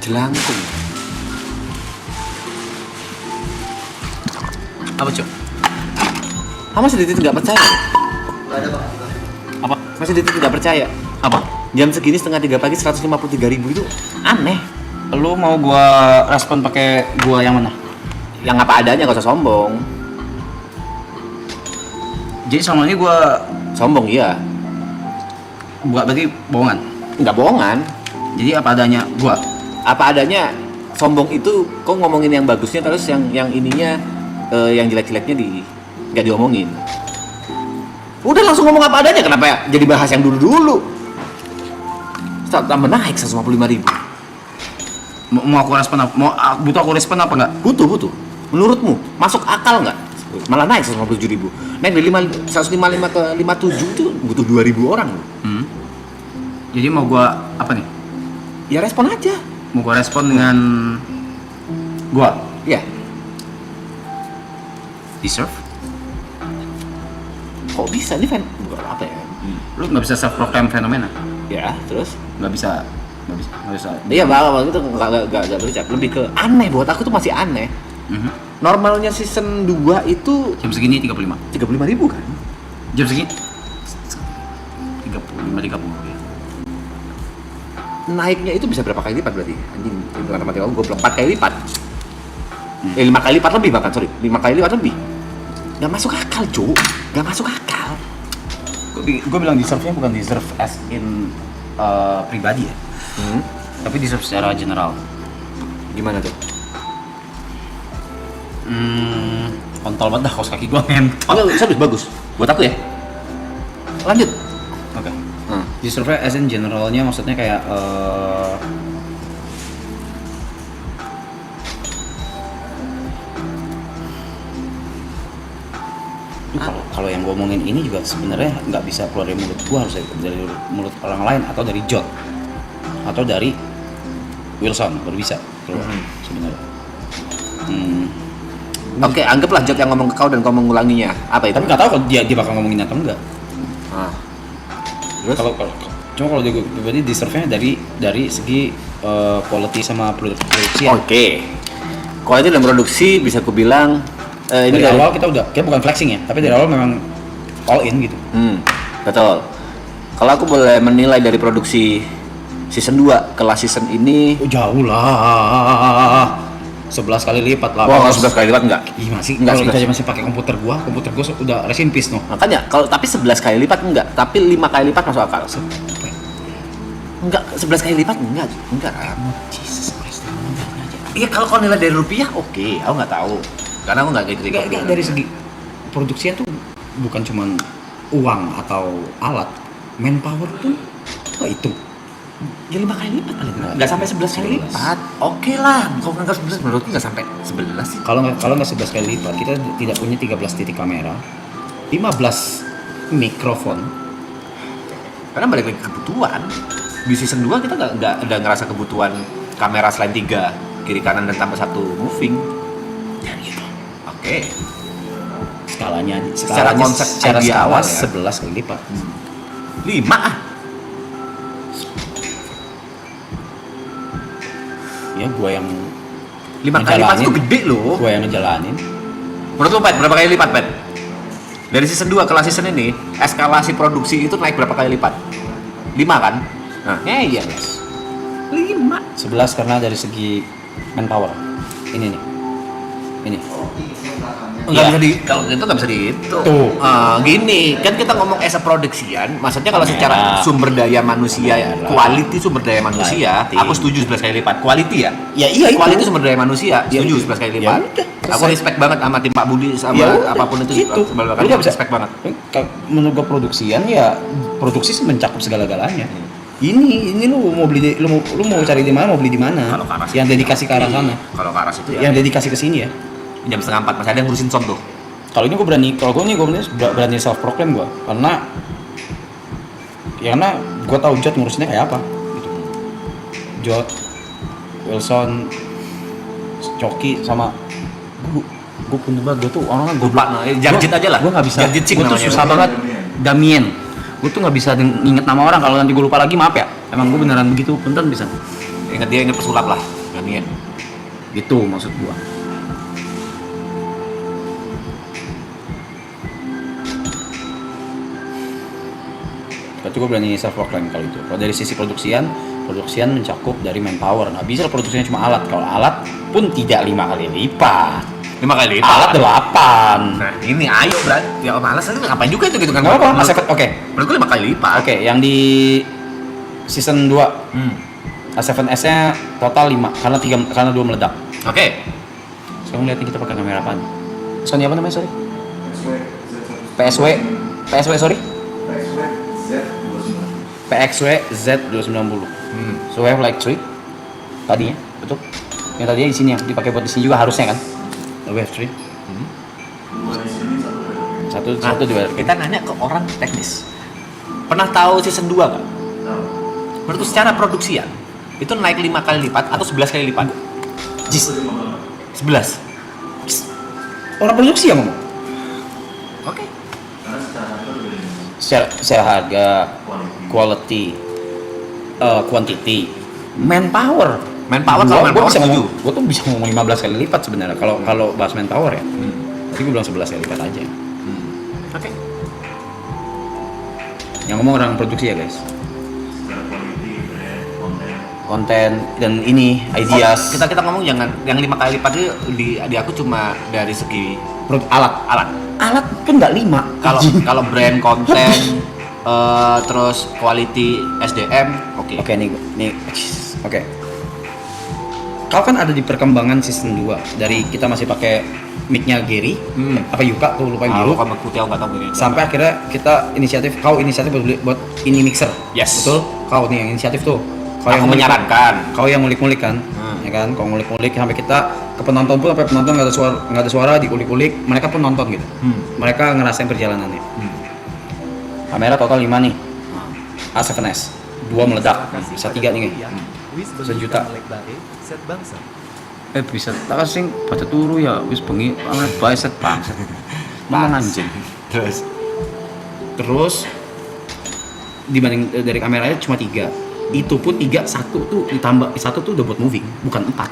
Jelangkung. Apa Cok? Masih Diti nggak percaya? Nggak ada Pak. Apa? Masih Diti nggak percaya? Apa? Jam segini 2:30 pagi 153.000 itu aneh. Lu mau gua respon pakai gua yang mana? Yang apa adanya, gak usah sombong. Jadi selama ini gua Sombong iya, buat berarti bohongan. nggak bohongan. Jadi apa adanya gua. Apa adanya. Sombong itu kok ngomongin yang bagusnya terus yang ininya yang jelek-jeleknya nggak diomongin. Udah langsung ngomong apa adanya, kenapa ya jadi bahas yang dulu-dulu? Tambah naik 155.000. Mau aku respon apa? Butuh aku respon apa enggak? Butuh. Menurutmu masuk akal nggak? Malah naik 157.000. Naik dari 155 ke 57 itu butuh 2.000 orang. Jadi mau gua apa nih? Ya respon aja. Mau gua respon dengan gua Ya. deserve. Kok bisa nih fan? Bukan apa ya? Lu nggak bisa self proclaim fenomena. Ya terus? Nggak bisa. Iya bakal itu nggak berucap. Lebih ke aneh, buat aku tuh masih aneh. Normalnya season 2 itu Jam segini 35. 35.000 kan? Jam segini 35 ya. Naiknya itu bisa berapa kali lipat berarti? Anjing, matematika aku goblok, 4 kali lipat. 5 kali lipat lebih bahkan, 5 kali lipat lebih. Gak masuk akal, Cuk. Gak masuk akal. Gue bilang deserve-nya bukan deserve as in pribadi ya. Tapi deserve secara general. Gimana tuh? Kontol banget dah kaos kaki gue ngentot. Enggak, serius bagus. Buat aku ya. Lanjut. Oke. Deserve as in generalnya maksudnya kayak kalau yang gue omongin ini juga sebenarnya nggak bisa keluar dari mulut gue, harus dari mulut orang lain atau dari John atau dari Wilson baru bisa keluar sebenarnya. Oke, anggaplah Jod yang ngomong ke kau dan kau mengulanginya. Apa itu? Tapi nggak tahu kalau dia bakal ngomongin atau enggak. Terus? Cuma kalau dia pribadi deserve-nya dari segi quality sama produksi. Oke. Kalau itu dalam produksi bisa aku bilang ini dari awal kita bukan flexing ya, tapi dari awal memang all in gitu. Betul. Kalau aku boleh menilai dari produksi season 2 kelas season ini, Jauh lah. 11 kali lipat lah. wah, 11 kali lipat enggak? Ih, masih Enggak, kalau 11. kita aja masih pakai komputer gua udah rest in peace noh. Makanya kalau tapi 11 kali lipat enggak, tapi 5 kali lipat masuk akal. Enggak, 11 kali lipat enggak. Jesus Christ. Iya, kalau kau nilai dari rupiah oke, aku nggak tahu. Karena aku nggak ikut. Enggak, dari segi produksinya tuh bukan cuman uang atau alat, manpower pun itu. Ya 5 kali lipat paling nggak sampai 11 kali lipat. Oke lah, kalau nggak 11 menurutku nggak sampai 11 sih. Kalau nggak 11 kali lipat, kita tidak punya 13 titik kamera, 15 mikrofon. Karena balik lagi ke kebutuhan. Di season 2 kita nggak ada ngerasa kebutuhan kamera selain 3 kiri kanan dan tambah 1 moving. Ya gitu. Oke. Skalanya Secara konsep secara idea skala awal ya. 11 kali lipat. 5 ah. Ya gua yang 5 kali lipat itu gede loh. Gua yang ngejalanin. Menurut lo Pet, berapa kali lipat Pet? Dari season 2 ke season ini, eskalasi produksi itu naik berapa kali lipat? 5 kan? Nah, iya guys. 5. 11 karena dari segi manpower. Ini nih. Ini. Nggak bisa kalau itu nggak bisa dihitung. Tuh. Gini, kan kita ngomong as a production, maksudnya kalau secara sumber daya manusia, quality sumber daya manusia, Quality. aku setuju 11 kali lipat. Quality ya? Ya iya itu. Quality sumber daya manusia, Ya, setuju itu. 11 kali Ya lipat. udah, Aku selesai. respect banget sama tim Pak Budi sama Ya udah, apapun itu. itu. Sebelum Lu nggak bisa respect banget. Menurut gua produksian ya produksi sih mencakup segala-galanya. Ini lu mau beli lu mau cari di mana, mau beli di mana? Kalau ke arah Yang situ, dedikasi ke arah sana. Kalau ke arah situ ya. Yang dedikasi ke sini ya. Jam setengah 4 masih ada yang ngurusin sound tuh. Kalau ini gue berani self proclaim gue karena gue tahu Jod ngurusinnya kayak apa gitu. Jod, Wilson, Coki sama gue punya banget, gue tuh orang gue Lupa, Jarjit aja lah. gue nggak bisa, Jarjit Singh gue tuh namanya. susah banget. Damien Gue tuh nggak bisa nginget nama orang, kalau nanti gue lupa lagi maaf ya. Emang gue beneran begitu, punten bisa. Ingat pesulap lah, gantian. Gitu maksud gue. Berarti gue berani self proclaim kalau itu. Kalau dari sisi produksian mencakup dari manpower. Nggak bisa produksinya cuma alat. Kalau alat pun tidak 5 kali lipat. 5 kali lipat. Alat 8. Nah, ini ayo berarti. Ya malas itu ngapain juga itu gitu kan. Nggak apa-apa, oke. Menurutku 5 kali lipat. Oke, yang di season 2 A7S-nya total 5 karena 2 meledak. Oke. Sekarang lihat kita pakai kamera apaan? Sony apa namanya, sorry? PSW sorry? PXW Z290. So we have like 3 tadinya, betul? Yang tadinya di sini yang dipakai buat di sini juga harusnya kan? We have 3. Satu dua. Kita nanya ke orang teknis. Pernah tahu season 2 kan? Menurut secara produksian itu naik 5 kali lipat atau 11 kali lipat? Jis. 11. Orang produksi yang ngomong. Oke. Secara harga, quality, quantity, manpower Kalau manpower bisa setuju. gue tuh bisa ngomong 15 kali lipat sebenarnya kalau bahas manpower ya. Tapi gue bilang 11 kali lipat aja. Oke. Yang ngomong orang produksi ya guys. Konten dan ini ideas. Kita ngomong jangan yang 5 kali lipat itu di aku cuma dari segi alat kan nggak 5. Kalau brand konten terus quality SDM oke. Oke. Kau kan ada di perkembangan season 2 dari kita masih pakai mic-nya Gary, apa Yuka tuh lupa yang biru. Kalau putih aku nggak tahu ini. Sampai akhirnya kita inisiatif buat ini mixer. Yes. Betul? Kau nih yang inisiatif tuh. Aku menyarankan. Kau yang ngulik-ngulik kan? Ya kan? Kau ngulik-ngulik sampai kita ke penonton pun, sampai penonton nggak ada suara dikulik-kulik, mereka pun nonton gitu. Mereka ngerasain perjalanannya. Kamera total 5 nih. A7S 2 meledak, bisa 3 nih. Sejuta. Bisa tak sing pada turu ya wis bengi banget bae set bangsat. Mang anjing. Terus dibanding dari kameranya cuma 3. Itu pun 3, 1 tuh ditambah 1 tuh udah buat moving, bukan 4.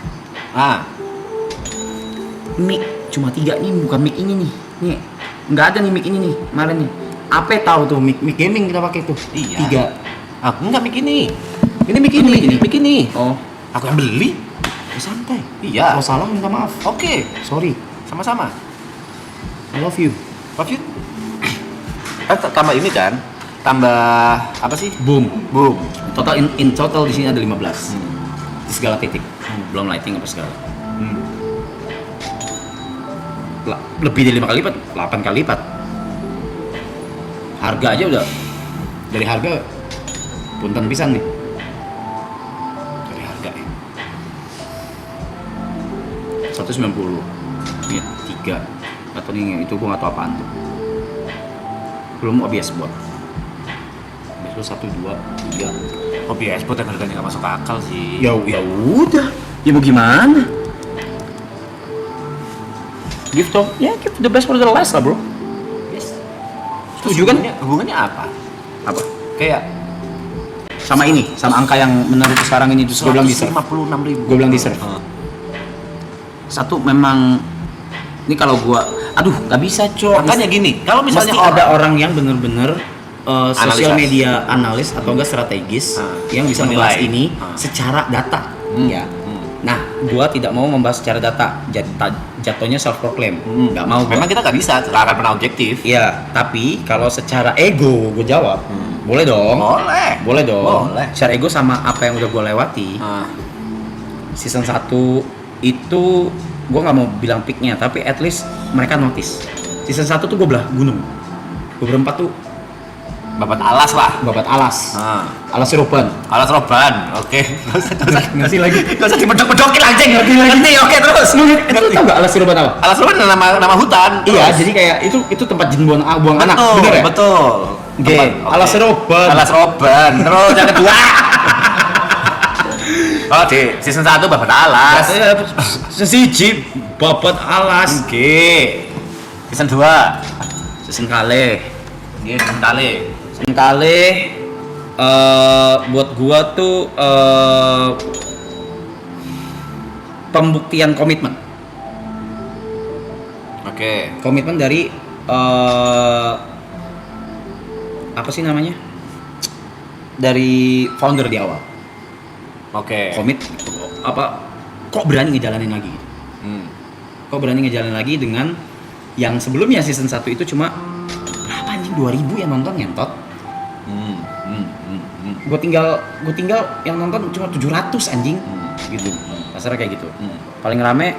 Mic cuma 3 nih, bukan mic ini nih. Nih, nggak ada nih mic ini nih, kemarin nih. Apa tahu tuh mic gaming kita pakai tuh. Iya. 3. Aku enggak mic ini. Ini mic ini. Oh, Aku yang beli. santai. Iya. Kalau salah minta maaf. Oke. Sorry. Sama-sama. I love you. Love you. Tambah ini kan? Tambah apa sih? Boom. Total In total di sini ada 15. Di segala titik. Belum lighting apa segala. Lebih dari 5 kali lipat, 8 kali lipat. Harga aja udah dari harga punten pisan nih. Dari harga ya. 190. Ini 3. Atau nih itu gua nggak tahu apaan tuh. Belum OBS buat. OBS 1 2 3. OBS buat yang harganya nggak masuk akal sih. Ya udah. Ya mau gimana? Give the best for the last lah, bro. Yes. Setuju kan? Hubungannya apa? Apa? Kayak Sama ini, sama angka yang menurut sekarang ini terus gue bilang deserve. 156.000. Gue bilang deserve. Satu memang ini kalau gua nggak bisa, Cok. Makanya gini, kalau misalnya mesti ada orang yang bener-bener sosial media analis atau enggak strategis yang bisa membahas ini secara data. Ya. Nah, gua tidak mau membahas secara data. Jatuhnya self proclaim. Nggak mau. Memang kita nggak bisa, nggak akan pernah objektif. Iya, tapi kalau secara ego gue jawab, boleh dong. Boleh dong. Boleh. Secara ego sama apa yang udah gue lewati. Season 1 itu gue nggak mau bilang peaknya, tapi at least mereka notice. Season 1 tuh gue belah gunung. Gue berempat tuh Babat alas lah. babat alas. Alas Roban. Alas roban. Oke. Ngasih lagi. Gak usah dipedok-pedokin anjing. Ngerti. Oke, terus. Itu tau gak Alas Roban apa? Alas roban nama hutan. Iya, jadi kayak itu tempat jin buang anak. Bener ya? Betul. Oke. Alas Roban. Alas roban. Terus yang kedua. Oh, di season 1 babat alas. Sesiji babat alas. Oke. Season 2. Season kali Dia Senkale. Senkale buat gua tuh pembuktian komitmen. Oke. Komitmen dari apa sih namanya? Dari founder di awal. Oke. Komit apa? Kok berani ngejalanin lagi? Kok berani ngejalanin lagi dengan yang sebelumnya season 1 itu cuma berapa anjing 2000 yang nonton ngentot. Gue tinggal yang nonton cuma 700 anjing. Gitu. Kasarnya kayak gitu. Paling rame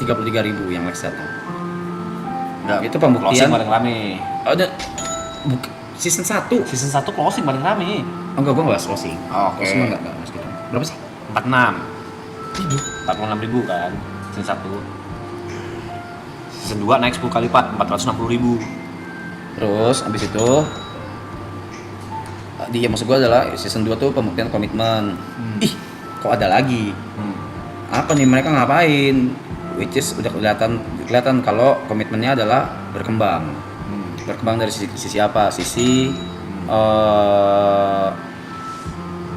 33.000 yang like satu. Itu pembuktian Closing paling rame. ada season 1. Season 1 closing paling rame. Oh enggak, gue nggak closing. Oke. Closing enggak segitu. Berapa sih? 46.000 kan season 1. Season 2 naik 10 kali lipat, 460.000. Terus abis itu dia maksud gue adalah season 2 tuh pembuktian komitmen. Ih, kok ada lagi? Apa nih mereka ngapain? Which is udah kelihatan kalau komitmennya adalah berkembang. Berkembang dari sisi apa? Sisi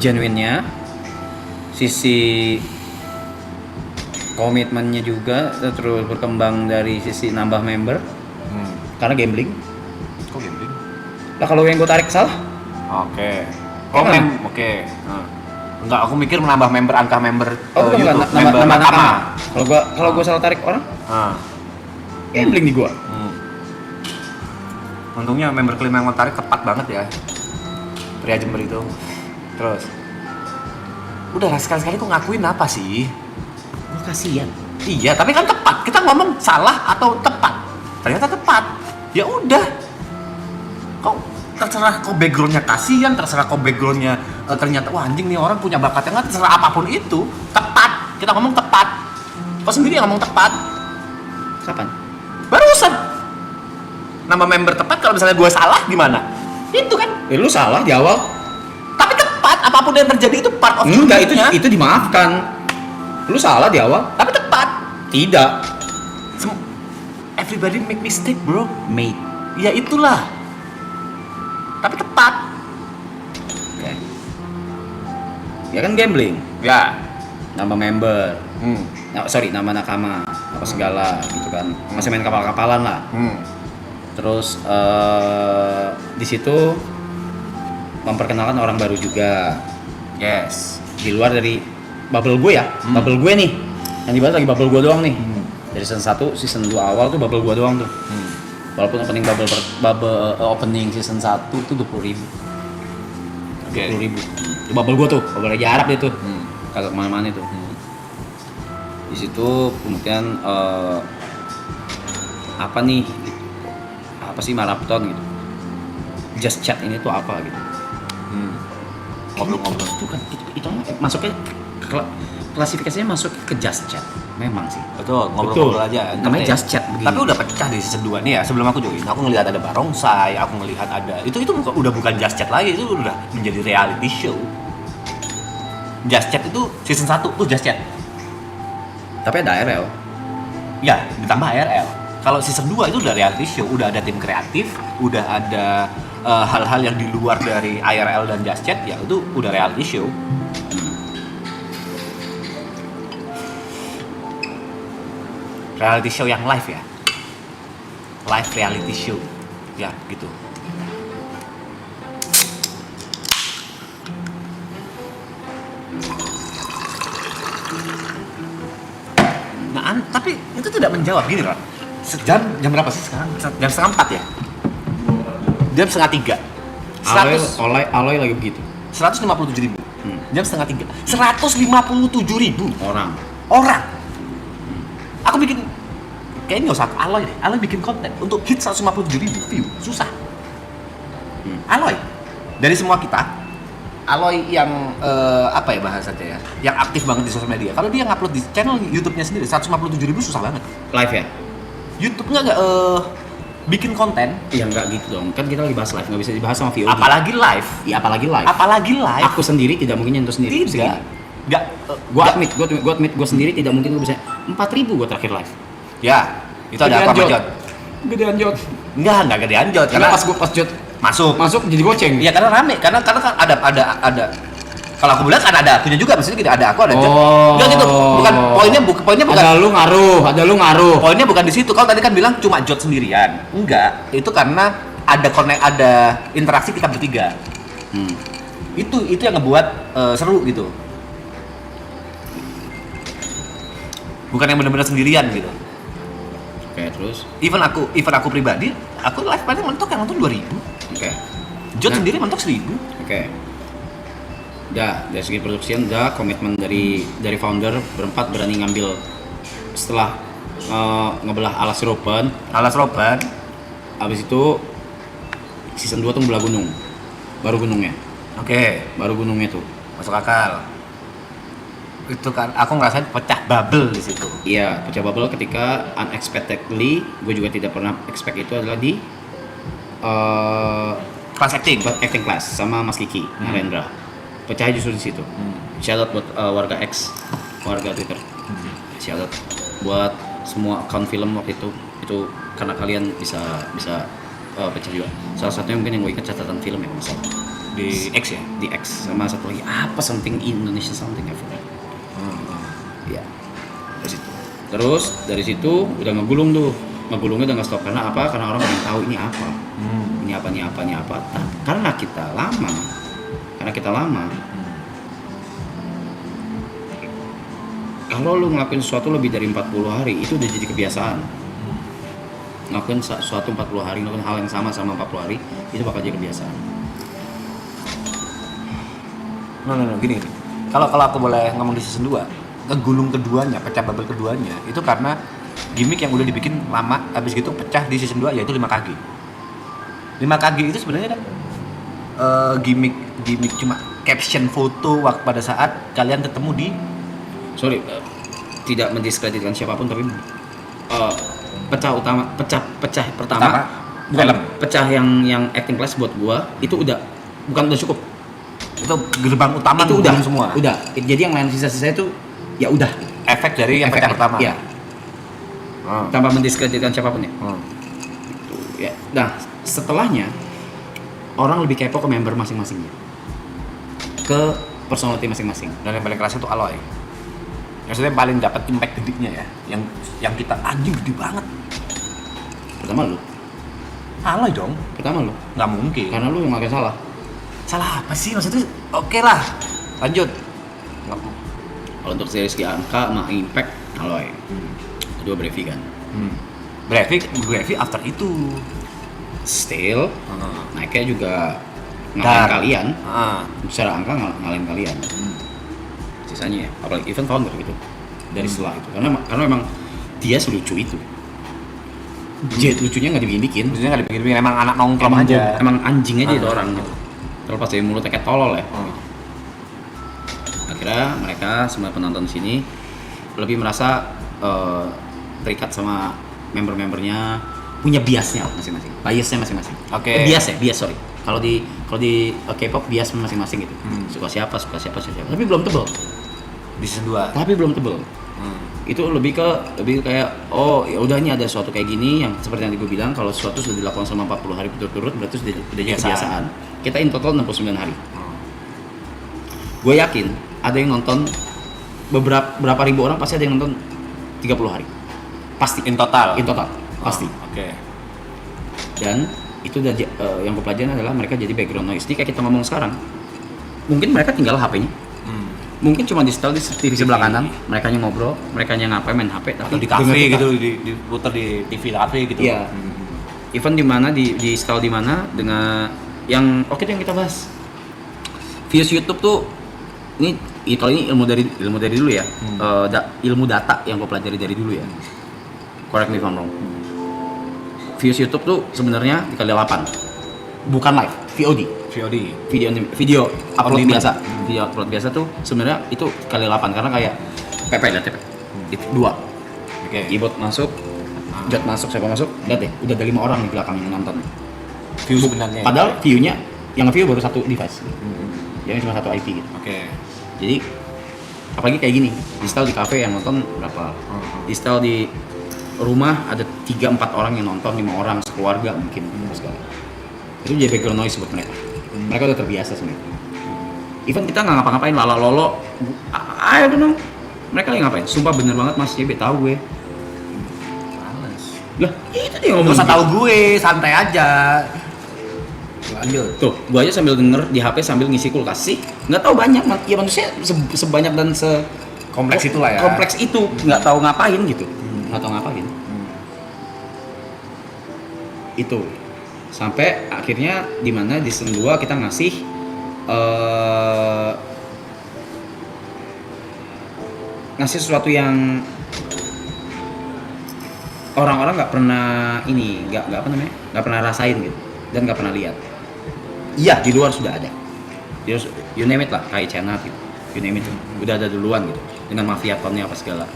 genuine-nya, sisi komitmennya juga, terus berkembang dari sisi nambah member. Karena gambling. Kok gambling? Lah kalau yang gue tarik salah? Oke. Gimana? Oke. Enggak, aku mikir menambah member, angka member Bukan, YouTube, nambah nakama. nakama. Kalau gua salah tarik orang, gambling di gua. Untungnya member kelima yang mau tarik tepat banget ya. Pria Jember itu. Terus udah lah, sekali-sekali kok ngakuin apa sih? Gua kasihan. Iya, tapi kan tepat. Kita ngomong salah atau tepat. Ternyata tepat. Ya udah. Kok terserah kok backgroundnya kasihan, terserah kok backgroundnya ternyata wah anjing nih orang punya bakat yang terserah apapun itu tepat. Kita ngomong tepat. Kok sendiri yang ngomong tepat? Kapan? Barusan. Nama member tepat, kalau misalnya gue salah gimana? Itu kan. Lu salah di awal. Tapi tepat, apapun yang terjadi itu part of Enggak, dunia. itu dimaafkan. Lu salah di awal. Tapi tepat. Tidak. Everybody make mistake, bro. Mate. Ya itulah. Tapi tepat. Oke. Ya kan gambling. Ya. Nama member. Nama nakama. Apa segala gitu kan. Masih main kapal-kapalan lah. Terus di situ memperkenalkan orang baru juga. Yes. Di luar dari bubble gue ya. Bubble gue nih. Yang dibahas lagi bubble gue doang nih. Dari season 1, season 2 awal tuh bubble gue doang tuh. Walaupun opening opening season 1 itu 20.000. 20.000. Itu bubble gue tuh, bubble Raja Arab dia tuh. Kagak kemana-mana itu. Di situ kemudian apa nih? Apa sih marathon gitu? Just Chat ini tuh apa gitu? Ngobrol-ngobrol. Itu kan itu masuknya klasifikasinya masuk ke Just Chat. Memang sih. Betul, ngobrol-ngobrol aja. Namanya Just Chat begini. Tapi udah pecah di season 2 nih ya. Sebelum aku join, aku ngelihat ada barongsai, aku ngelihat ada itu udah bukan Just Chat lagi, itu udah menjadi reality show. Just Chat itu season 1 tuh Just Chat. Tapi ada RL. Ya, ditambah RL. Kalau season 2 itu udah reality show, udah ada tim kreatif, udah ada hal-hal yang di luar dari IRL dan Just Chat, ya itu udah reality show. Reality show yang live ya. Live reality show. Ya, gitu. Nah, tapi itu tidak menjawab gini, Ron. Jam berapa sih sekarang? Jam setengah 4 ya? Jam setengah 3. Aloy lagi begitu. 157.000. Jam setengah 3. 157.000 orang. Aku bikin kayaknya nggak usah Aloy deh. Aloy bikin konten untuk hit 157.000 view susah. Aloy dari semua kita, Aloy yang apa ya bahasanya ya, yang aktif banget di sosial media. Kalau dia ngupload di channel YouTube-nya sendiri 157.000 susah banget. Live ya? YouTube nggak bikin konten. Iya nggak gitu dong. Kan kita lagi bahas live, nggak bisa dibahas sama VOD. Apalagi live. Iya apalagi live. Apalagi live. Aku sendiri tidak mungkin nyentuh sendiri. Tidak. Nggak. Gue admit gue sendiri tidak mungkin gue bisa 4.000 gue terakhir live. Ya, itu ada apa sama Jod? Gedean Jod. Enggak gedean Jod. Karena Karena pas Jod masuk jadi goceng. Iya karena rame, karena kan ada. Kalau aku bilang kan ada akunya juga, maksudnya tidak ada aku ada Jod. Oh. Enggak gitu, poinnya bukan. Ada lu ngaruh. Poinnya bukan di situ. Kalau tadi kan bilang cuma Jod sendirian, enggak. Itu karena ada interaksi kita bertiga. Itu yang ngebuat seru gitu. Bukan yang benar-benar sendirian gitu. Oke, terus. Even aku pribadi, aku live paling mentok yang nonton 2000. Oke. Jod sendiri mentok 1000. Oke. Udah, dari segi produksian udah, komitmen dari founder berempat berani ngambil setelah ngebelah Alas Roban. Habis itu season 2 tuh belah gunung. Baru gunungnya. Oke, Baru gunungnya tuh. masuk akal. Itu kan aku ngerasain pecah bubble di situ. Iya, pecah bubble ketika unexpectedly, gue juga tidak pernah expect itu adalah di Kelas acting class sama Mas Kiki, Narendra. Pecahnya justru di situ. Shout out buat warga X, warga Twitter. Shout out buat semua account film waktu itu karena kalian bisa pecah juga. Salah satunya mungkin yang gue ikat catatan film ya, masalah di X ya. di X sama satu lagi apa something Indonesia something ever. Ya, terus dari situ udah ngegulungnya udah nggak stop karena apa? Karena orang pengen tahu ini apa, ini apa. Nah, karena kita lama, kalau lu ngelakuin sesuatu lebih dari 40 hari itu udah jadi kebiasaan. Ngelakuin sesuatu 40 hari, ngelakuin hal yang sama 40 hari itu bakal jadi kebiasaan. No, gini. Kalau aku boleh ngomong di season 2, kegulung keduanya, pecah bubble keduanya, itu karena gimmick yang udah dibikin lama, habis gitu pecah di season 2 yaitu 5 kg. 5 kg itu sebenarnya kan gimmick cuma caption foto waktu pada saat kalian ketemu di tidak mendiskreditkan siapapun tapi pecah pertama film. Pecah yang acting class buat gua itu udah cukup. Itu gerbang utama Itu udah semua. Udah. Jadi yang lain sisa-sisa itu ya udah Efek dari yang pecah pertama. Iya. Tanpa mendiskreditkan siapapun ya. Gitu, ya. Nah, setelahnya orang lebih kepo ke member masing-masingnya. Ke personality masing-masing. Dan yang paling kerasa itu Aloy. Maksudnya paling dapat impact gedenya ya. Yang kita anjing gede banget. Pertama lu. Aloy dong. Nggak mungkin. Karena lu yang makin salah. Salah apa sih maksudnya? Oke lah. Lanjut. Kalau untuk dari segi angka sama impact Aloy. Kedua Brevi kan. Brevi after itu. Still naiknya juga ngalahin kalian. Secara angka ngalahin kalian. Sisanya ya, apalagi event founder gitu. Dari setelah itu. Karena memang dia selucu itu. Jet lucunya nggak dibikin. Maksudnya nggak dibikin, emang anak nongkrong aja. Emang anjing aja itu orang gitu. Terlepas dari mulutnya kayak tolol ya. Akhirnya mereka semua penonton sini lebih merasa terikat sama member-membernya, punya biasnya masing-masing, biasnya masing-masing. Oke. Bias sorry. Kalau di K-pop bias masing-masing gitu. Suka siapa. Tapi belum tebel. Di season 2. Tapi belum tebel. Itu lebih kayak oh ya udah ini ada sesuatu kayak gini yang seperti yang gue bilang kalau sesuatu sudah dilakukan selama 40 hari berturut-turut berarti sudah jadi kebiasaan. Kita in total 69 hari. Gue yakin ada yang nonton berapa ribu orang pasti ada yang nonton 30 hari. Pasti In total pasti. Oke. Dan itu udah yang gue pelajarin adalah mereka jadi background noise. Jadi kayak kita ngomong sekarang. Mungkin mereka tinggal HP-nya. Mungkin cuma di setel di TV sebelah kanan, mereka ngobrol, mereka ngapain main HP tapi Atau di kafe gitu, diputar di TV kafe gitu. Iya. Event di mana di setel di mana dengan yang oke yang kita bahas. Views YouTube tuh ini ilmu dari dulu ya. Ilmu data yang gue pelajari dari dulu ya. Correct me if I'm wrong. Views YouTube tuh sebenarnya dikali 8. Bukan live, VOD. Video upload biasa. Video upload biasa tuh sebenarnya itu kali 8 karena kayak PP lihat PP. Itu 2. Oke. Keyboard masuk, Jot masuk, siapa masuk? Lihat deh, udah ada 5 orang di belakang yang nonton. View sebenarnya. Padahal view-nya yang nge-view baru satu device. Jadi cuma satu IP gitu. Oke. Jadi apalagi kayak gini, di style di cafe yang nonton berapa? Di style di rumah ada 3-4 orang yang nonton, 5 orang sekeluarga mungkin segala. Itu jadi background noise buat mereka. Mereka udah terbiasa sebenarnya. Even kita nggak ngapa-ngapain, lala lolo, I don't know. Mereka lagi ngapain? Sumpah bener banget Mas, CB tahu gue. Males. Lah, itu dia Nggak ngomong. usah tahu gue, santai aja. Lanjut. Tuh, gue aja sambil denger di HP sambil ngisi kulkas sih. Nggak tahu banyak, ya manusia sebanyak dan Kompleks itulah ya. kompleks itu, nggak tahu ngapain gitu. Nggak tahu ngapain. Itu. Sampai akhirnya di mana di season 2 kita ngasih ngasih sesuatu yang orang-orang nggak pernah ini, nggak apa namanya, nggak pernah rasain gitu dan nggak pernah lihat. Iya, di luar sudah ada. You name it lah, kayak China gitu. You name it, udah ada duluan gitu dengan mafia tonnya apa segala.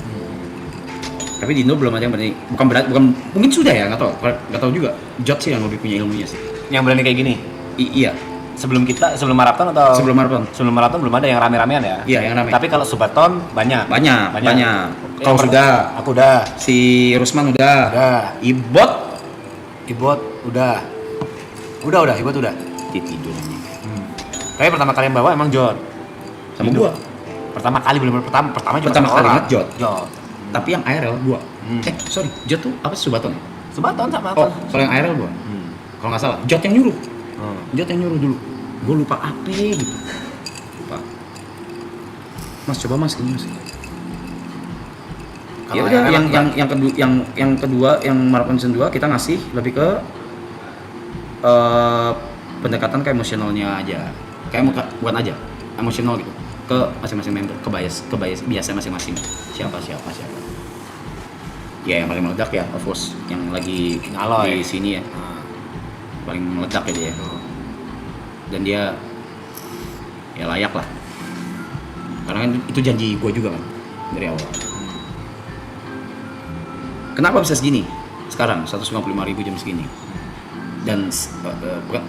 Tapi di Indo belum ada yang berani. Bukan mungkin sudah ya, nggak tahu juga. Jot sih yang lebih punya ilmunya sih. Yang berani kayak gini. Iya, Sebelum maraton atau sebelum maraton. Sebelum maraton belum ada yang rame-ramean ya? Iya, yang rame. Tapi kalau Subaton banyak. Banyak. Kau Yang sudah, Aku udah. si Rusman udah. Ibot Ibot udah. Udah, Ibot udah. tidur aja. Tapi pertama kali yang bawa emang Jod. Sama Indo. gua. Pertama kali belum pertama cuma Pertama satu kali orang. ingat Jod. Jod. Tapi yang IRL gua. Sorry, Jot tuh apa sih Subaton? Subaton sama Oh, kalau yang IRL gua. Kalau nggak salah, Jot yang nyuruh. Jot yang nyuruh dulu. Gue lupa apa gitu. Lupa. Mas coba Mas gini Mas. Ya Kalau udah yang kedua yang maraton season 2 kita ngasih lebih ke pendekatan ke emosionalnya aja. Kayak bukan aja, emosional gitu. Ke masing-masing member, ke biasa masing-masing. Siapa. Ya yang paling meledak ya, of course, yang lagi Aloy. di sini ya. Paling meledak ya dia. Dan dia ya layak lah, karena kan itu janji gue juga kan dari awal. Kenapa bisa segini sekarang 155.000 jam segini dan bukan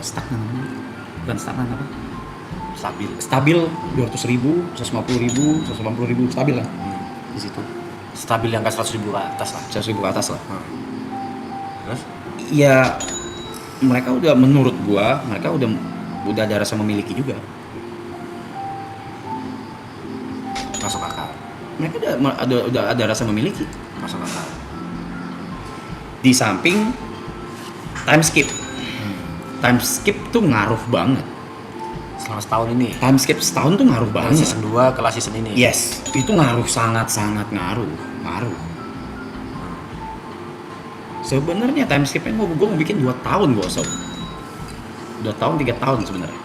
stagnan apa stabil 200.000 150.000 180.000 stabil lah di situ, stabil yang ke 100.000 ke atas lah. 100.000 ke atas lah. Terus? Ya mereka udah, menurut gua mereka udah ada rasa memiliki juga. Masuk akal. Mereka udah ada rasa memiliki. Masuk akal. Di samping time skip. Time skip tuh ngaruh banget. Selama setahun ini. Time skip setahun tuh ngaruh Dari banget. season 2 ke last season ini. Yes, itu ngaruh, sangat ngaruh. Sebenarnya time skipnya gue mau bikin 2 tahun gue sob. 2 tahun 3 tahun sebenarnya.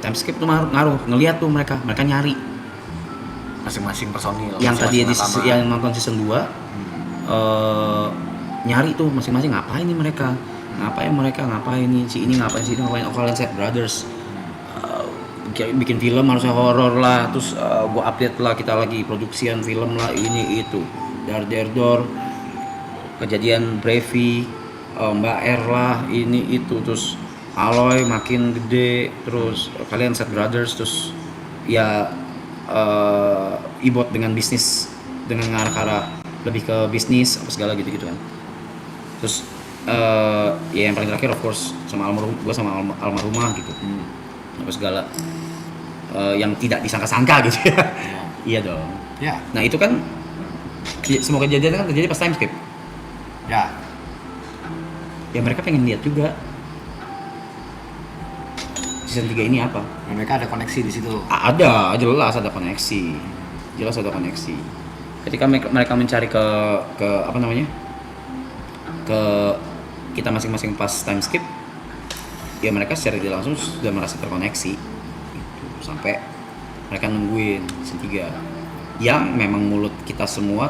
Time skip tuh ngaruh, ngelihat tuh mereka nyari. Masing-masing personil. Yang tadi masing-masing yang nonton season 2 nyari tuh masing-masing ngapain nih mereka. Ngapain nih si ini ngapain Oakland Set Brothers. Bikin film harusnya horor lah, terus gua update lah, kita lagi produksian film lah, ini itu Darderdor, kejadian Brevi, Mbak R lah, ini itu, terus Aloy makin gede, terus kalian Set Brothers, terus ya Ibot dengan bisnis, dengan ngarah lebih ke bisnis apa segala gitu kan. Terus ya yang paling terakhir of course sama gua sama almarhumah gitu. Apa segala yang tidak disangka-sangka gitu ya. Iya dong. Ya. Nah itu kan semua kejadian kan terjadi pas time skip. Ya. Ya mereka pengen lihat juga season 3 ini apa. Dan mereka ada koneksi di situ. Ada, jelas ada koneksi. Ketika mereka mencari ke apa namanya? Ke kita masing-masing pas time skip, ya mereka secara tidak langsung sudah merasa terkoneksi gitu. Sampai mereka nungguin season 3 yang memang mulut kita semua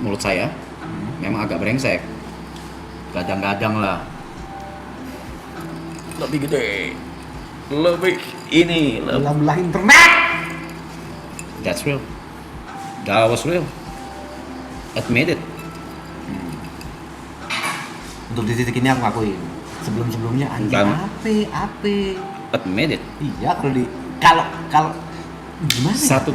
mulut saya memang agak brengsek, gadang-gadang lah, lebih gede, lebih ini, Belah internet. that's real, that was real, admit it. Untuk di titik ini aku ngakuin. Sebelum-sebelumnya anjing Kan. ape. Admit it. Iya, kalau Gimana? Satu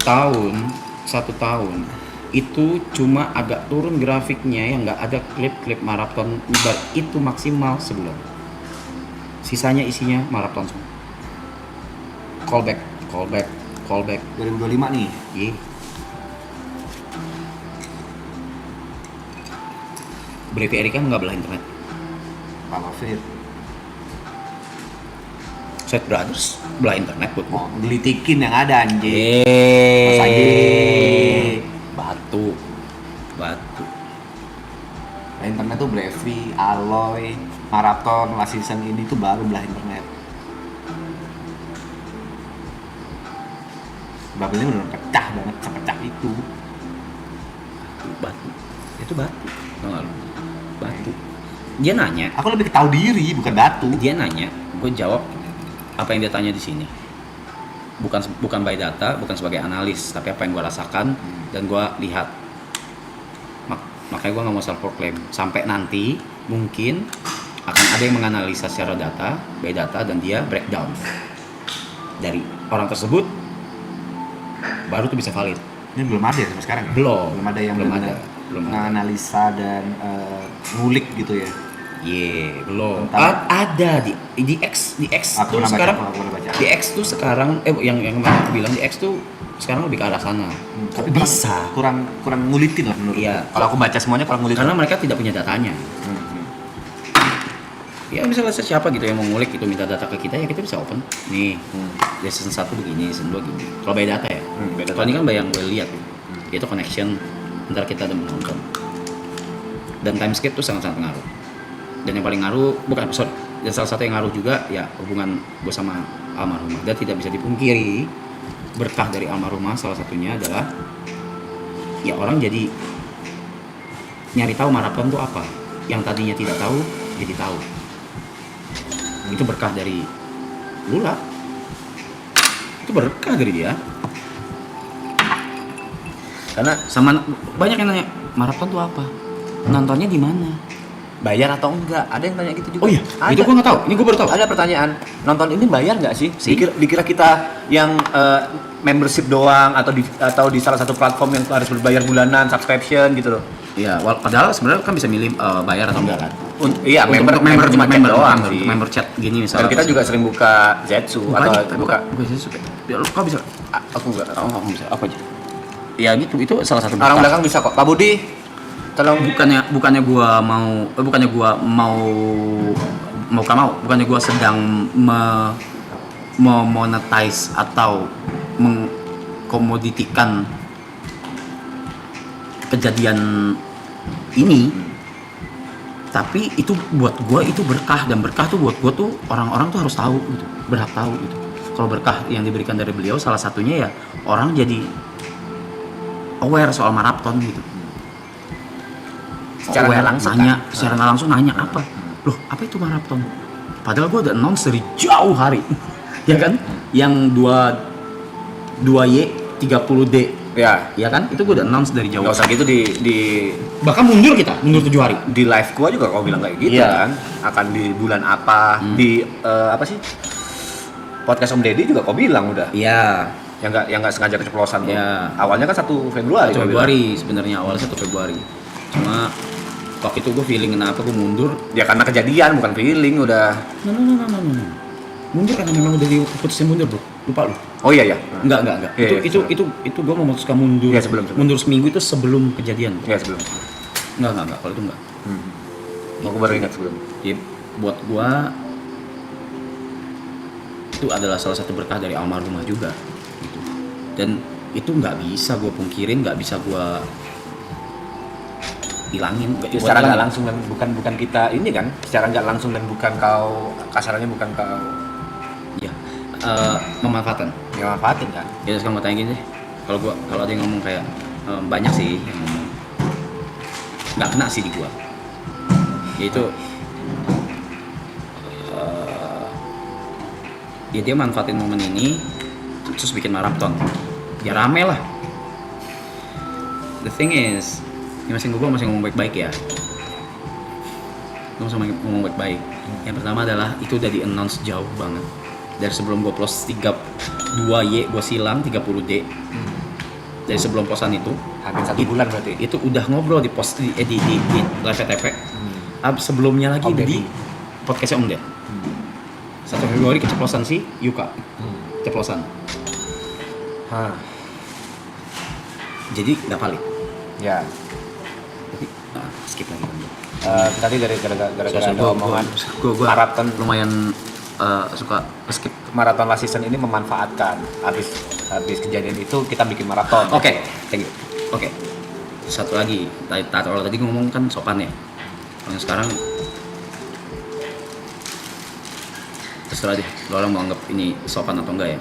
tahun itu cuma agak turun grafiknya, yang nggak ada klip-klip maraton itu maksimal sebulan. Sisanya isinya maraton semua. Callback. 2025 nih. Iya. Brave Erika nggak belah internet. Papa Fit. Set Brothers belah internet buat Mau gelitikin yang ada anjing. Eh, Mas Ade. batu. Nah, internet tuh Brevi, Aloy, Marathon, last season ini tuh baru belah internet. Bubble ini bener pecah banget, sepecah itu. Batu. Itu batu. Tau nggak lu? Batu. Dia nanya, Aku lebih tahu diri, bukan batu. gue jawab apa yang dia tanya di sini. Bukan by data, bukan sebagai analis, tapi apa yang gue rasakan dan gue lihat. Makanya gue nggak mau self proclaim. Sampai nanti mungkin akan ada yang menganalisa secara data, by data, dan dia breakdown dari orang tersebut, baru tuh bisa valid. Ini belum ada ya sampai sekarang ya? Belum. Belum ada yang Belum benar-benar ada. Belum ada. menganalisa dan ngulik gitu ya. Belum. Tentang- Ada di X Aku tuh pernah sekarang. baca, aku pernah baca. Di X tuh sekarang yang kemarin aku bilang di X tuh sekarang lebih ke arah sana. Tapi Bisa. kurang ngulitin lah menurut. Iya. Kalau aku baca semuanya kurang ngulitin. Karena mereka tidak punya datanya. Ya misalnya siapa gitu yang mau ngulik itu minta data ke kita, ya kita bisa open. Nih, ya season 1 begini, season 2 gini. Kalau by data ya. By data. Kalau ini kan by yang gue lihat. Itu connection antara kita dan menonton. Dan timescape tuh sangat-sangat pengaruh. Dan yang paling ngaruh, dan salah satu yang ngaruh juga ya hubungan gue sama almarhumah. Dan tidak bisa dipungkiri, berkah dari almarhumah salah satunya adalah ya orang jadi nyari tahu maraton tuh apa. Yang tadinya tidak tahu jadi tahu. Itu berkah dari Lula. Itu berkah dari dia. Karena sama banyak yang nanya, maraton tuh apa? Nontonnya di mana? Bayar atau enggak? Ada yang tanya gitu juga. Oh iya, Ada. itu gue nggak tahu. Ini gue baru tahu. Ada pertanyaan, nonton ini bayar nggak sih? Sih. Dikira kita yang membership doang atau di salah satu platform yang harus berbayar bulanan, subscription gitu loh. Iya, padahal sebenarnya kan bisa milih bayar atau enggak kan? Iya, Untuk member cuma chat doang member, sih. member chat gini misalnya. Dan kita juga sering buka Zetsu atau buka. Gue suka. Ya, kau bisa? Aku enggak. Oh, kamu bisa. Apa aja? Ya gitu, itu salah satu Orang berkah. belakang bisa kok. Pak Budi, tolong. bukannya gua sedang memonetize atau mengkomoditikan kejadian ini, tapi itu buat gua itu berkah, dan berkah tuh buat gua tuh orang-orang tuh harus tahu gitu, berhak tahu gitu. Kalau berkah yang diberikan dari beliau salah satunya ya orang jadi aware soal maraton gitu. Secara nggak langsung nanya, kan? secara nggak langsung nanya apa? Loh, apa itu maraton? Padahal gue udah announce dari jauh hari, ya kan? Yang 2Y 30D, ya kan? Itu gue udah announce dari jauh. Nggak usah gitu di Bahkan mundur 7 hari. di live gua juga kau bilang kayak gitu Iya. kan. Akan di bulan apa? Di apa sih? Podcast Om Deddy juga kau bilang udah. Iya. Yang nggak sengaja keceplosan tuh. Iya. Awalnya kan 1 Februari. 1 kau Februari sebenarnya, awalnya 1 Februari. Cuma waktu itu gue feeling kenapa gue mundur. bilang. Ya karena kejadian bukan feeling udah. No. Mundur karena memang udah diputusin mundur, bro. Lupa lu. Oh iya ya. Enggak. Iya, Itu gue memutuskan mundur. Iya, sebelum. Mundur seminggu itu sebelum kejadian. Ya sebelum. Enggak. Kalau itu enggak. Aku baru ingat sebelum. Jadi buat gua itu adalah salah satu berkah dari almarhumah juga gitu. Dan itu nggak bisa gua pungkirin, nggak bisa gua hilangin. Secara nggak langsung dan bukan kita ini kan. Secara nggak langsung dan bukan kau kasarannya bukan kau Ya, memanfaatkan. yang manfaatin kan. Ya sekarang mau tanya gini deh. Kalau ada yang ngomong kayak banyak sih yang ngomong nggak kena sih di gua. Yaitu dia manfaatin momen ini terus bikin maraton. Ya rame lah. The thing is, ini masih ngomong baik-baik ya. Gue masih ngomong baik-baik. Yang pertama adalah itu udah di announce jauh banget. Dari sebelum gue plus 32Y gue silang 30D. Dari sebelum posan itu Hampir 1 bulan berarti. itu udah ngobrol di post di live TP. Sebelumnya lagi Om di Deddy. podcastnya Om Ded. 1 Februari keceplosan si Yuka. Keceplosan. Hah. Jadi nggak valid. Ya. Tapi skip lagi. Tadi gara-gara Soalnya ada omongan gua maraton lumayan suka skip. maraton last season ini memanfaatkan habis kejadian itu kita bikin maraton. Oke, thank you. Oke. Satu lagi, kalau tadi ngomong kan sopan ya. Kalau yang sekarang terserah deh, lo orang mau anggap ini sopan atau enggak ya.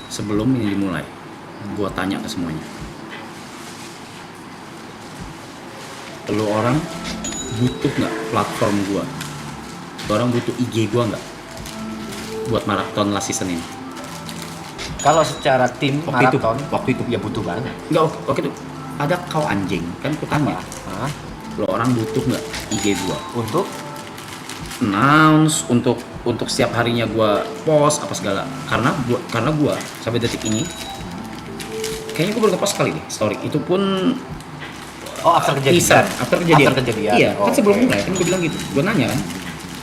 Sebelum ini dimulai, gua tanya ke semuanya. Lo orang butuh nggak platform gua? Lo orang butuh IG gua nggak? Buat maraton last season ini? Kalau secara tim maraton Waktu itu. ya butuh banget. Enggak, oke tuh. Ada kau anjing, kan ku tanya. Hah? Lo orang butuh nggak IG gua? Untuk Announce untuk setiap harinya gua post apa segala. Karena gua sampai detik ini kayaknya gua baru nge-post sekali deh story. Itu pun after kejadian. teaser, after kejadian. After kejadian. Iya, kan sebelum Oke. mulai kan gua bilang gitu. Gua nanya kan,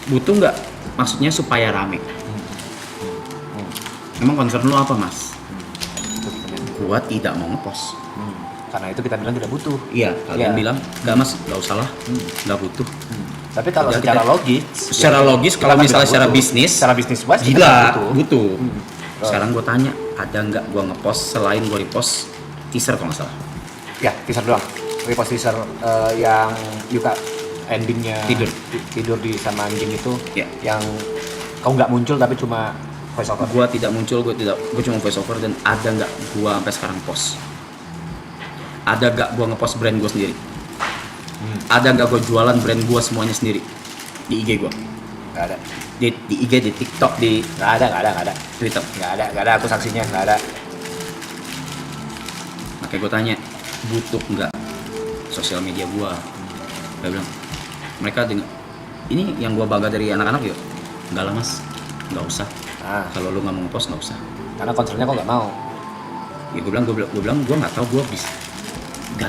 butuh nggak? Maksudnya supaya rame. Emang concern lo apa, Mas? Gua tidak mau nge-post. Karena itu kita bilang tidak butuh. Iya, kalian Iya. bilang, nggak Mas, nggak usah lah, nggak butuh. Tapi kalau Udah, secara kita- logis, Secara ya, logis, kita kalau kan misalnya bilang secara butuh. bisnis, secara bisnis wise kita gila, bilang butuh. Sekarang gue tanya, ada nggak gue ngepost selain gue repost teaser kalau nggak salah? Ya, teaser doang. Repost teaser yang Yuka endingnya tidur di sama anjing itu, Ya. yang kau nggak muncul tapi cuma voice over. Gue tidak muncul, gue cuma voice over. Dan ada nggak gue sampai sekarang post? Ada nggak gue ngepost brand gue sendiri? Ada nggak gue jualan brand gue semuanya sendiri di IG gue? Nggak ada, Di IG, di TikTok, di nggak ada, Twitter. nggak ada. Aku saksinya nggak ada. Makanya gue tanya, butuh nggak sosial media gue? Gue bilang, mereka dengan ini yang gue bangga dari anak-anak yuk. Nggak lah Mas, nggak usah. Nah, Kalau lu nggak mau ngepost nggak usah. karena concernnya kok nggak mau. Ya gue bilang gue nggak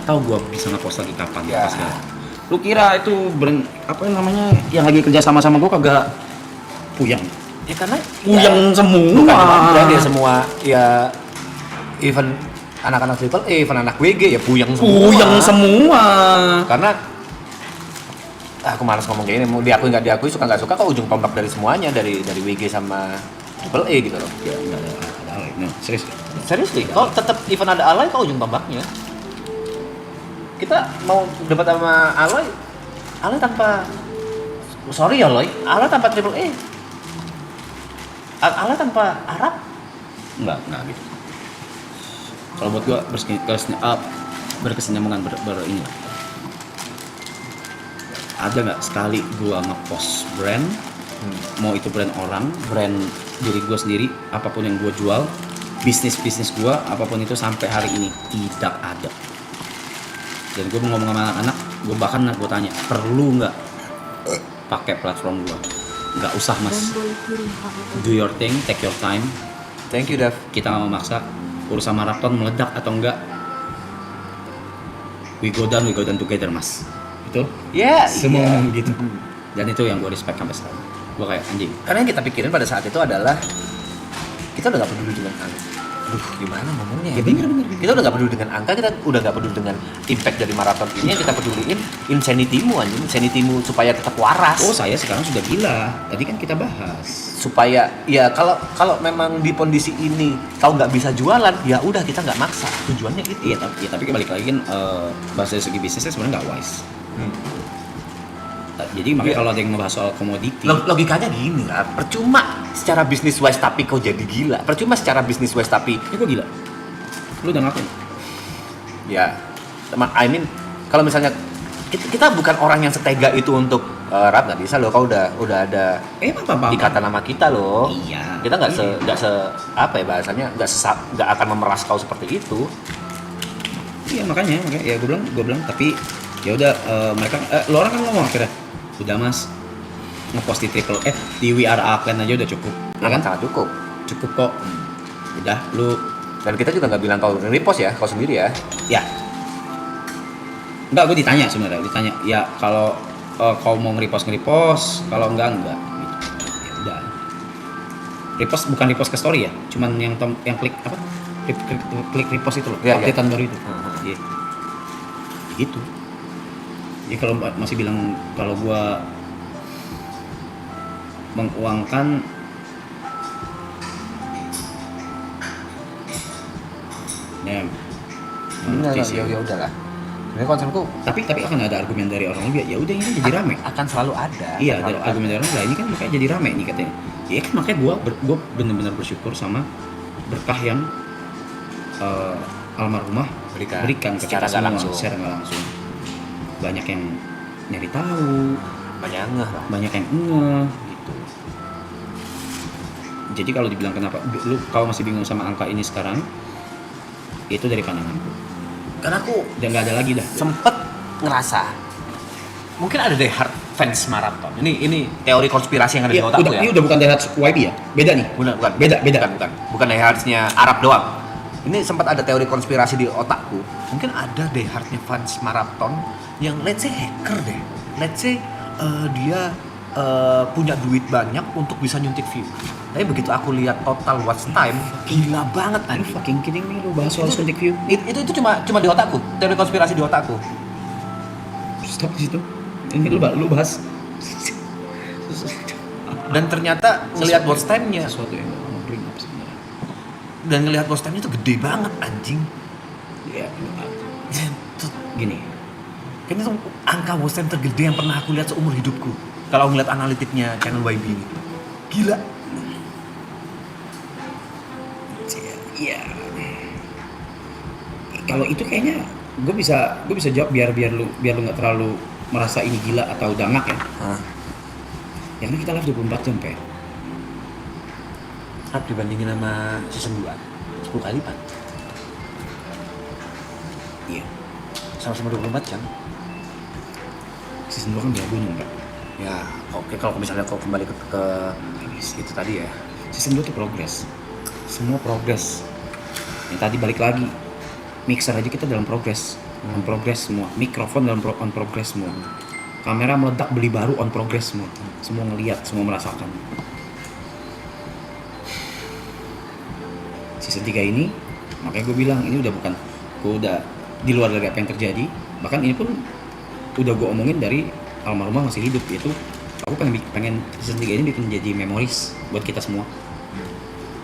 tahu gue bisa ngepost lagi kapan Ya. apa segala. Lu kira itu brand apa namanya yang lagi kerja sama gue kagak puyeng? Ya karena Puyeng semua. bukan cuma brand ya, semua ya, even anak-anak triple A, even anak WG ya puyeng semua. Puyeng semua. Karena aku malas ngomong kayak ini, mau diakui nggak diakui, suka nggak suka, kok ujung tombak dari semuanya, dari WG sama triple A gitu loh. Ya nggak ada hal ini. Serius. Serius nih, kalau tetap even ada Alay, kok ujung tombaknya. Kita mau debat sama Alay tanpa, sorry ya Loy, Alay tanpa triple A, Alay tanpa Arab. Enggak gitu. Kalau buat gua berkesinambungan ini lah. Ada nggak sekali gua ngepost brand, mau itu brand orang, brand diri gua sendiri, apapun yang gua jual, bisnis gua, apapun itu sampai hari ini tidak ada. Dan gua mau ngomong sama anak-anak, gua bahkan gua tanya, perlu nggak pakai platform gua? Nggak usah Mas. Do your thing, take your time. Thank you Dav. Kita nggak mau maksa. Urusan maraton meledak atau enggak, we go down together Mas. Betul? Ya, Semua iya. ngomong gitu. Dan itu yang gue respect sampai sekarang. Gue kayak anjing. Karena yang kita pikirin pada saat itu adalah kita udah gak peduli dengan angka. Aduh, gimana ngomongnya? Ya bener. Kita udah gak peduli dengan angka, kita udah gak peduli dengan impact dari maraton ini. Yang kita peduliin insanity-mu anjing, insanity-mu supaya tetap waras. Oh saya sekarang sudah gila. Tadi kan kita bahas. Supaya ya kalau memang di kondisi ini kau nggak bisa jualan, ya udah kita nggak maksa. Tujuannya itu. Iya tapi balik lagi kan bahas dari segi bisnisnya sebenarnya nggak wise. Jadi makanya Iya. kalau ada yang ngebahas soal komoditi, Logikanya gini lah, percuma secara bisnis wise tapi kau jadi gila. Percuma secara bisnis wise tapi ini gue gila. Lu udah ngapain? ya, I mean kalau misalnya kita bukan orang yang setega itu untuk Rat, nggak bisa loh, kau udah ada Apa? ikatan nama kita loh. Iya. Kita nggak se apa ya bahasanya, nggak akan memeras kau seperti itu. Iya makanya ya gue bilang tapi ya udah mereka lo orang kan ngomong akhirnya udah Mas ngepost di triple di We Are Auckland aja udah cukup. Ya kan? Sangat cukup. Cukup kok. Udah lu Dan kita juga nggak bilang kau repost ya, kau sendiri ya. ya. Enggak, gue ditanya sebenarnya, ya kalau kau mau nge-repost, kalau enggak gitu. Ya udah. Repost bukan repost ke story ya, cuman yang klik apa? Klik repost itu loh, Iya, iya. updatean baru itu. Iya. Gitu. Jadi kalau masih bilang kalau gua menguangkan ya Ya udahlah. Ini concernku tapi akan ada argumen dari orang juga, ya udah ini jadi rame. akan selalu ada. Iya, dari argumen dari orang lah, ini kan makanya jadi rame nih katanya. Ya kan makanya gua benar-benar bersyukur sama berkah yang almarhumah berikan ke kita semua secara nggak langsung. Banyak yang nyari tahu, banyak ngeh lah. banyak yang ngeh gitu. Jadi kalau dibilang kenapa kau masih bingung sama angka ini sekarang, itu dari pandanganku. Karena aku Dan nggak ada lagi dah. sempet ngerasa mungkin ada die hard fans maraton. Ini teori konspirasi yang ada di Iya, otakku ya. ini udah bukan dari YB ya, beda nih. Bukan. Beda. Bukan die hardsnya Arab doang. Ini sempat ada teori konspirasi di otakku. Mungkin ada die hardnya fans maraton yang let's say hacker deh. Let's say dia punya duit banyak untuk bisa nyuntik view. Tapi begitu aku lihat total watch time, gila banget Are you anjing. fucking kidding me, lu bahas soal suntik view? Itu cuma di otakku, teori konspirasi di otakku. Stop di situ. Ini lu bahas Dan ternyata ngelihat watch time-nya sesuatu yang gak mau bring up sebenarnya. dan ngelihat watch time-nya itu gede banget anjing. Ya, gini. Kayaknya itu angka watch time tergede yang pernah aku lihat seumur hidupku. Kalau ngeliat analitiknya channel YB ini, gila. Iya. Kalau itu kayaknya gue bisa jawab biar lu nggak terlalu merasa ini gila atau dangak ya. Ya kan kita live 24 jam Pak. Harap dibandingin sama season 2 10 kali lipat. Iya. Sama-sama 24 jam. Season 2 kan dia gunung Pak. Ya, oke kalau misalnya kau kembali ke itu tadi ya. Season 2 tuh progres. Semua progres. Yang tadi balik lagi. Mixer aja kita dalam progres. On progress semua. Mikrofon dalam on progress semua. Kamera meledak beli baru on progress semua. Semua ngelihat, semua merasakan. Season 3 ini makanya gue bilang ini udah di luar dari apa yang terjadi. Bahkan ini pun udah gue omongin dari almarhumah masih hidup, yaitu aku pengen season 3 ini bikin jadi memories buat kita semua.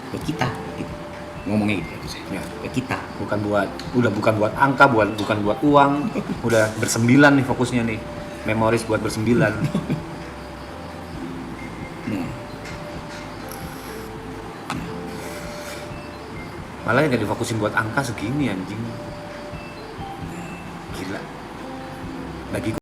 Buat kita gitu. Ngomongnya gitu ya. Buat kita, Bukan buat angka, bukan buat uang. Udah bersembilan nih fokusnya nih. Memories buat bersembilan. nah, Malah yang difokusin buat angka segini anjing. Gila. Bagiku